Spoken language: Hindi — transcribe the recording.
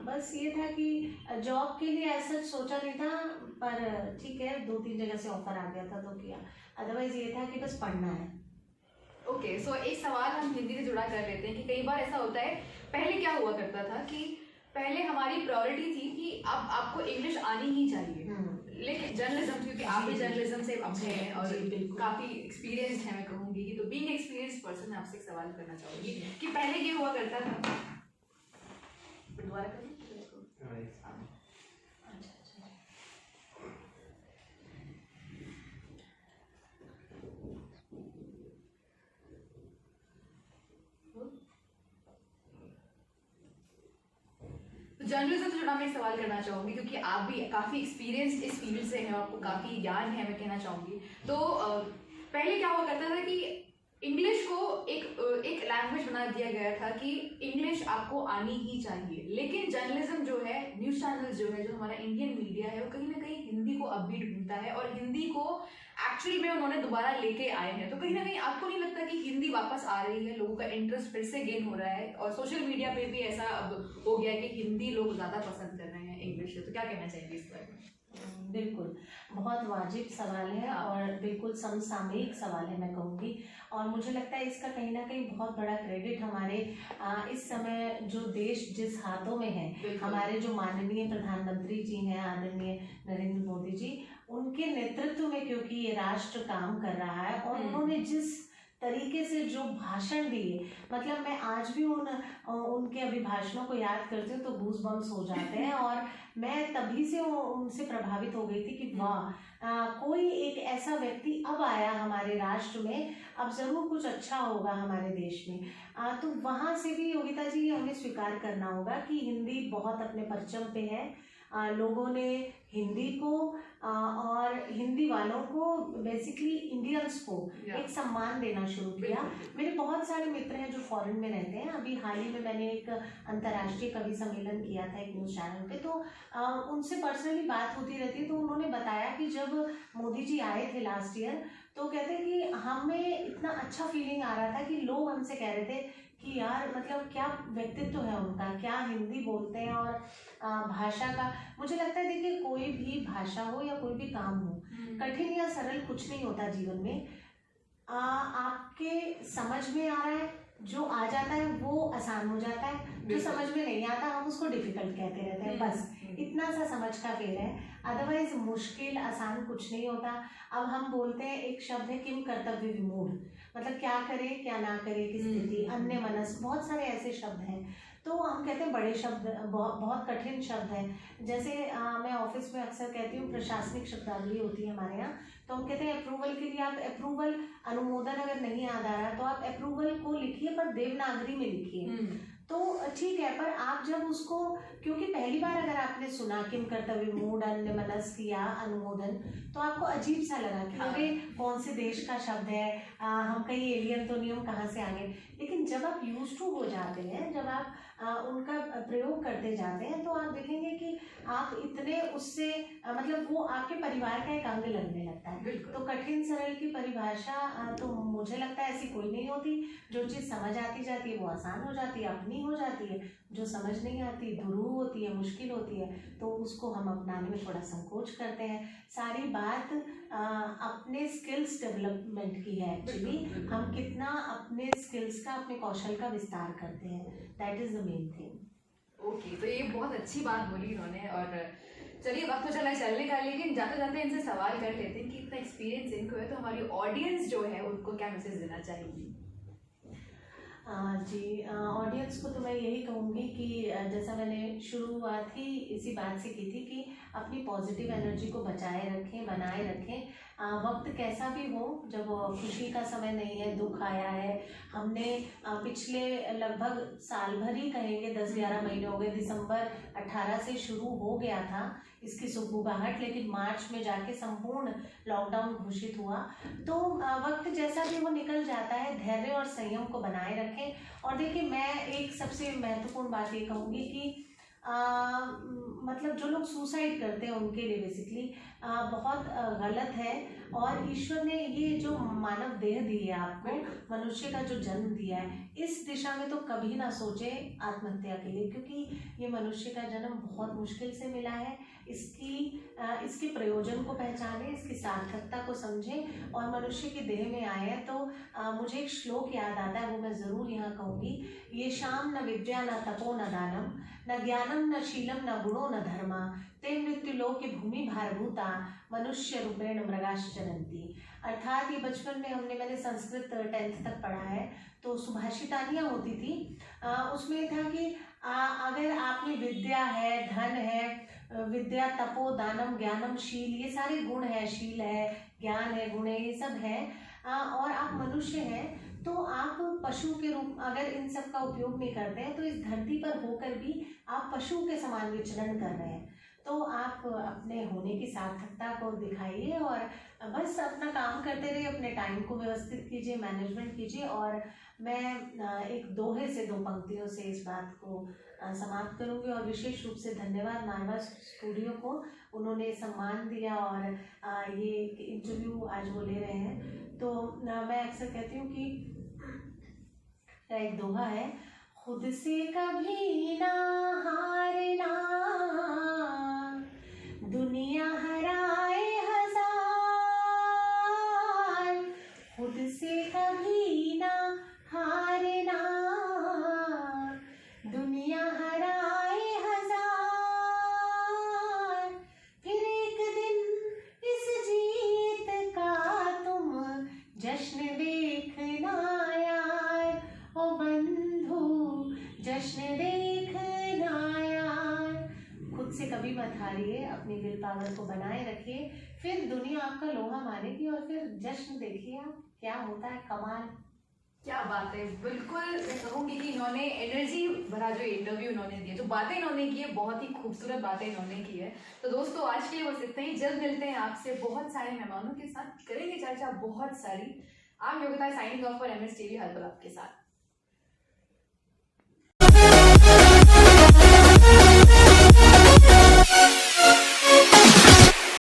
बस ये था कि जॉब के लिए ऐसा सोचा नहीं था, पर ठीक है 2-3 जगह से ऑफर आ गया था तो किया, अदरवाइज ये था कि बस पढ़ना है। ओके, सो एक सवाल हम हिंदी से जुड़ा कर लेते हैं कि कई बार ऐसा होता है, पहले क्या हुआ करता था कि पहले हमारी प्रायोरिटी थी कि अब आपको इंग्लिश आनी ही चाहिए, लेकिन जर्नलिज्म, क्योंकि आप भी जर्नलिज्म से अब हैं और काफ़ी एक्सपीरियंस्ड है मैं कहूँगी कि, तो बीइंग एक्सपीरियंस्ड पर्सन मैं आपसे एक सवाल करना चाहूँगी कि पहले ये हुआ करता था, दोबारा करूँ? जर्नलिज्म से जुड़ा मैं एक सवाल करना चाहूँगी क्योंकि आप भी काफ़ी एक्सपीरियंस इस फील्ड से हैं, आपको काफ़ी ज्ञान है मैं कहना चाहूँगी। तो पहले क्या हुआ करता था कि इंग्लिश को एक लैंग्वेज बना दिया गया था कि इंग्लिश आपको आनी ही चाहिए, लेकिन जर्नलिज्म जो है, न्यूज़ चैनल जो है, जो हमारा इंडियन मीडिया है, वो कहीं ना कहीं हिंदी को अब भी ढूंढता है और हिंदी को एक्चुअली में उन्होंने दोबारा लेके आए हैं। तो कहीं ना कहीं आपको नहीं लगता कि हिंदी वापस आ रही है, लोगों का इंटरेस्ट फिर से गेन हो रहा है और सोशल मीडिया पे भी ऐसा अब हो गया है कि हिंदी लोग ज़्यादा पसंद कर रहे हैं इंग्लिश से, तो क्या कहना चाहेंगे इस बारे में? बिल्कुल, बहुत वाजिब सवाल है और बिल्कुल समसामयिक सवाल है मैं कहूँगी, और मुझे लगता है इसका कहीं ना कहीं बहुत बड़ा क्रेडिट हमारे इस समय जो देश जिस हाथों में है, हमारे जो माननीय प्रधानमंत्री जी हैं, आदरणीय नरेंद्र मोदी जी, उनके नेतृत्व में, क्योंकि ये राष्ट्र काम कर रहा है और उन्होंने जिस तरीके से जो भाषण दिए, मतलब मैं आज भी उनके अभिभाषणों को याद करती हूँ तो गूज बम्स हो जाते हैं और मैं तभी से उनसे प्रभावित हो गई थी कि वाह, कोई एक ऐसा व्यक्ति अब आया हमारे राष्ट्र में, अब ज़रूर कुछ अच्छा होगा हमारे देश में। तो वहाँ से भी योगिता जी हमें स्वीकार करना होगा कि हिंदी बहुत अपने परचम पे है। लोगों ने हिंदी को और हिंदी वालों को, बेसिकली इंडियंस को एक सम्मान देना शुरू किया। मेरे बहुत सारे मित्र हैं जो फॉरेन में रहते हैं। अभी हाल ही में मैंने एक अंतर्राष्ट्रीय कवि सम्मेलन किया था एक न्यूज़ चैनल पे, तो उनसे पर्सनली बात होती रहती है, तो उन्होंने बताया कि जब मोदी जी आए थे लास्ट ईयर, तो कहते हैं कि हमें इतना अच्छा फीलिंग आ रहा था कि लोग हमसे कह रहे थे कि यार मतलब क्या व्यक्तित्व है उनका, क्या हिंदी बोलते हैं, और भाषा का मुझे लगता है, देखिए कोई भी भाषा हो या कोई भी काम हो, कठिन या सरल कुछ नहीं होता जीवन में। आपके समझ में आ रहा है, जो आ जाता है वो आसान हो जाता है, जो समझ में नहीं आता हम उसको डिफिकल्ट कहते रहते हैं, बस इतना सा समझ का फेर है। अदरवाइज मुश्किल आसान कुछ नहीं होता। अब हम बोलते हैं, एक शब्द है किम कर्तव्य विमूढ़, मतलब क्या करें क्या ना करें की स्थिति, अन्य मनस, बहुत सारे ऐसे शब्द हैं। तो हम कहते हैं बड़े शब्द, बहुत कठिन शब्द हैं। जैसे मैं ऑफिस में अक्सर कहती हूँ, प्रशासनिक शब्दावली होती है हमारे यहाँ, तो हम कहते हैं अप्रूवल के लिए आप अप्रूवल, अनुमोदन अगर नहीं याद आ रहा है तो आप अप्रूवल को लिखिए, पर देवनागरी में लिखिए। तो ठीक है, पर आप जब उसको, क्योंकि पहली बार अगर आपने सुना किम कर्तव्य मूड, अन्य मनस या अनुमोदन, तो आपको अजीब सा लगा कि अरे कौन से देश का शब्द है, हम कहीं एलियन तो नहीं, हम कहाँ से आ गए। लेकिन जब आप यूज टू हो जाते हैं, जब आप उनका प्रयोग करते जाते हैं, तो आप देखेंगे कि आप इतने उससे मतलब वो आपके परिवार का एक अंग लगने लगता है। तो कठिन सरल की परिभाषा तो मुझे लगता है ऐसी कोई नहीं होती। जो चीज़ समझ आती जाती है वो आसान हो जाती है, अपनी हो जाती है। जो समझ नहीं आती, दुरूह होती है, मुश्किल होती है, तो उसको हम अपनाने में थोड़ा संकोच करते हैं। सारी बात अपने स्किल्स डेवलपमेंट की है एक्चुअली, हम कितना अपने स्किल्स का, अपने कौशल का विस्तार करते हैं, that is the main thing. Okay, तो ये बहुत अच्छी बात बोली इन्होंने। और चलिए, वक्त तो चला चलने का, लेकिन जाते जाते इनसे सवाल कर लेते हैं कि इतना एक्सपीरियंस इनको है, तो हमारी ऑडियंस जो है उनको क्या मैसेज देना चाहेंगी? जी, ऑडियंस को तो मैं यही कहूँगी कि जैसा मैंने शुरुआत ही इसी बात से की थी कि अपनी पॉजिटिव एनर्जी को बचाए रखें, बनाए रखें। वक्त कैसा भी हो, जब खुशी का समय नहीं है, दुख आया है, हमने पिछले लगभग साल भर ही कहेंगे, 10-11 महीने हो गए, दिसंबर 18 से शुरू हो गया था इसकी सुगबुगाहट, लेकिन मार्च में जाके संपूर्ण लॉकडाउन घोषित हुआ। तो वक्त जैसा भी वो निकल जाता है, धैर्य और संयम को बनाए रखें। और देखिए, मैं एक सबसे महत्वपूर्ण बात ये कहूँगी कि मतलब जो लोग सुसाइड करते हैं उनके लिए बेसिकली बहुत गलत है। और ईश्वर ने ये जो मानव देह दी है आपको, मनुष्य का जो जन्म दिया है, इस दिशा में तो कभी ना सोचे आत्महत्या के लिए, क्योंकि ये मनुष्य का जन्म बहुत मुश्किल से मिला है। इसके प्रयोजन को पहचाने, इसकी सार्थकता को समझें और मनुष्य के देह में आए हैं। तो मुझे एक श्लोक याद आता है, वो मैं ज़रूर यहाँ कहूँगी। ये शाम न विद्या न तपो न दानम न ज्ञानम न शीलम न गुणो न धर्मा ते मृत्यु लोके भूमि भारभूता मनुष्य रूपेण मृगाश्च चरन्ति। अर्थात ये बचपन में मैंने संस्कृत 10th तक पढ़ा है, तो सुभाषितानियाँ होती थी। उसमें था कि अगर आप में विद्या है, धन है, विद्या तपो दानम ज्ञानम शील, ये सारे गुण है, शील है, ज्ञान है, गुण है, ये सब है, और आप मनुष्य हैं, तो आप पशु के रूप, अगर इन सब का उपयोग नहीं करते हैं तो इस धरती पर होकर भी आप पशु के समान विचरण कर रहे हैं। तो आप अपने होने की सार्थकता को दिखाइए और बस अपना काम करते रहिए, अपने टाइम को व्यवस्थित कीजिए, मैनेजमेंट कीजिए। और मैं एक दोहे से, 2 पंक्तियों से इस बात को समाप्त करूंगी। और विशेष रूप से धन्यवाद मारवा स्टूडियो को, उन्होंने सम्मान दिया और ये इंटरव्यू आज वो ले रहे हैं। तो मैं अक्सर कहती हूँ कि एक दोहा है, खुद से कभी ना हारना, दुनिया हराए हजार, खुद से कभी ना हारना, दुनिया हराए हजार, फिर एक दिन इस जीत का तुम जश्न देखना यार, ओ बंधु जश्न देखना यार। खुद से कभी मत हारिए, अपनी विल पावर को बनाए रखिए, फिर दुनिया आपका लोहा मानेगी और फिर जश्न देखिए आप क्या होता है, कमाल। क्या बात है, बिल्कुल मैं कहूँगी कि इन्होंने एनर्जी भरा जो इंटरव्यू इन्होंने दिया, जो बातें इन्होंने की है, बहुत ही खूबसूरत बातें इन्होंने की है। तो दोस्तों आज के लिए बस इतना ही, जल्द मिलते हैं आपसे बहुत सारे मेहमानों के साथ, करेंगे चर्चा बहुत सारी। आप Yogita signing off for MS TV herbal आपके साथ।